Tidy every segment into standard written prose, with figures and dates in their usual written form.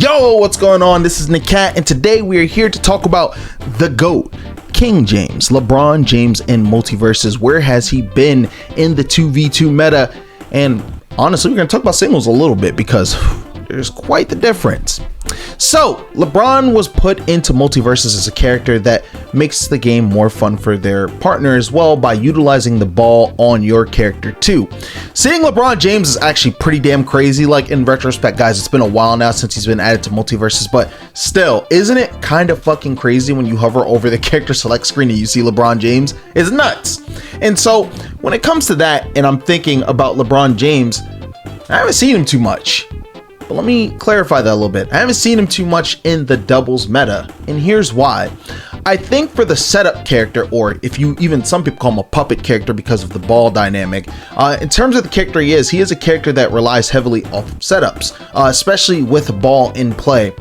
Yo, what's going on? This is NAKAT, and today we are here to talk about the GOAT, King James, LeBron James in Multiversus. Where has he been in the 2v2 meta? And honestly, we're going to talk about singles a little bit because there's quite the difference. So, LeBron was put into Multiversus as a character that makes the game more fun for their partner as well by utilizing the ball on your character too. Seeing LeBron James is actually pretty damn crazy. Like, in retrospect, guys, it's been a while now since he's been added to Multiversus, but still, isn't it kind of fucking crazy when you hover over the character select screen and you see LeBron James? It's nuts. And so, when it comes to that, and I'm thinking about LeBron James, I haven't seen him too much. But let me clarify that a little bit. I haven't seen him too much in the doubles meta, and here's why. I think for the setup character, or if you even, some people call him a puppet character because of the ball dynamic, in terms of the character he is a character that relies heavily off setups, especially with ball in play.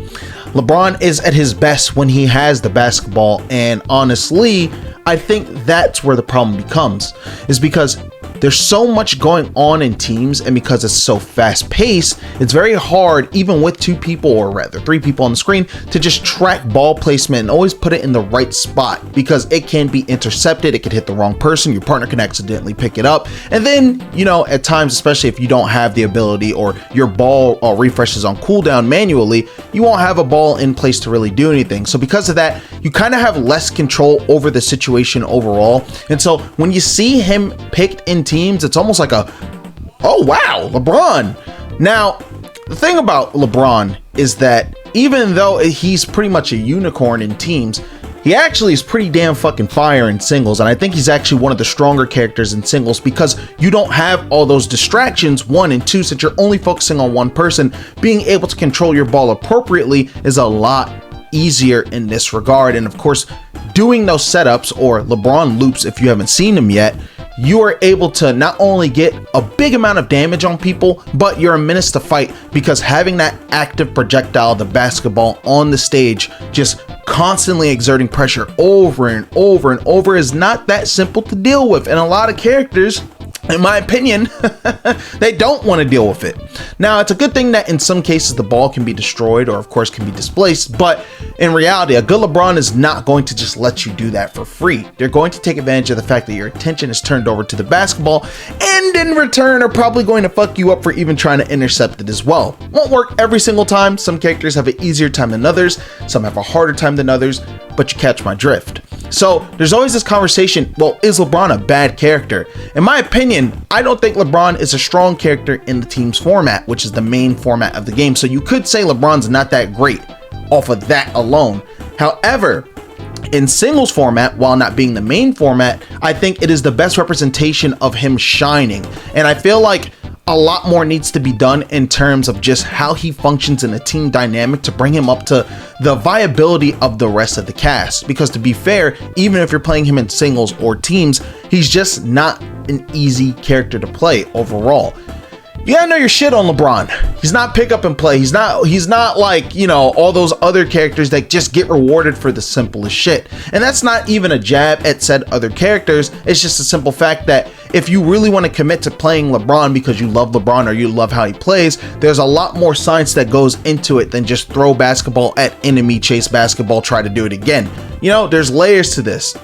LeBron is at his best when he has the basketball, and honestly, I think that's where the problem becomes, is because there's so much going on in teams, and because it's so fast paced, it's very hard, even with two people, or rather three people on the screen, to just track ball placement and always put it in the right spot, because it can be intercepted, it could hit the wrong person, your partner can accidentally pick it up, and then, you know, at times, especially if you don't have the ability or your ball refreshes on cooldown manually, you won't have a ball in place to really do anything. So because of that, you kind of have less control over the situation overall. And so when you see him picked in teams, it's almost like a, oh wow, LeBron. Now, the thing about LeBron is that even though he's pretty much a unicorn in teams, he actually is pretty damn fucking fire in singles, and I think he's actually one of the stronger characters in singles because you don't have all those distractions, one, and two, since you're only focusing on one person, being able to control your ball appropriately is a lot easier in this regard. And of course, doing those setups, or LeBron loops if you haven't seen them yet, you are able to not only get a big amount of damage on people, but you're a menace to fight because having that active projectile, the basketball on the stage, just constantly exerting pressure over and over and over is not that simple to deal with. And a lot of characters, in my opinion, they don't want to deal with it. Now, it's a good thing that in some cases the ball can be destroyed or of course can be displaced, but in reality, a good LeBron is not going to just let you do that for free. They're going to take advantage of the fact that your attention is turned over to the basketball, and in return are probably going to fuck you up for even trying to intercept it as well. Won't work every single time. Some characters have an easier time than others, some have a harder time than others, but you catch my drift. So there's always this conversation, well, is LeBron a bad character? In my opinion, I don't think LeBron is a strong character in the team's format, which is the main format of the game. So you could say LeBron's not that great off of that alone. However, in singles format, while not being the main format, I think it is the best representation of him shining. And I feel like a lot more needs to be done in terms of just how he functions in a team dynamic to bring him up to the viability of the rest of the cast. Because to be fair, even if you're playing him in singles or teams, he's just not an easy character to play overall. You gotta know your shit on LeBron. He's not pick up and play. He's not like, you know, all those other characters that just get rewarded for the simplest shit. And that's not even a jab at said other characters. It's just a simple fact that if you really want to commit to playing LeBron because you love LeBron or you love how he plays, there's a lot more science that goes into it than just throw basketball at enemy, chase basketball, try to do it again. You know, there's layers to this.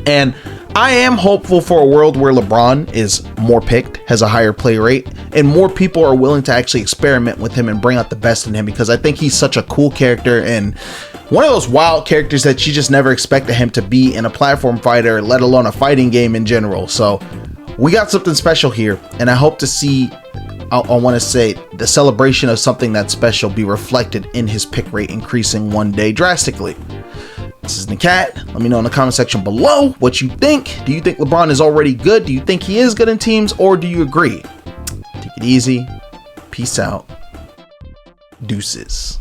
And I am hopeful for a world where LeBron is more picked, has a higher play rate, and more people are willing to actually experiment with him and bring out the best in him, because I think he's such a cool character and one of those wild characters that you just never expected him to be in a platform fighter, let alone a fighting game in general. So we got something special here, and I hope to see, I want to say, the celebration of something that special be reflected in his pick rate increasing one day drastically. This is NAKAT. Let me know in the comment section below what you think. Do you think LeBron is already good? Do you think he is good in teams, or do you agree? Take it easy. Peace out. Deuces.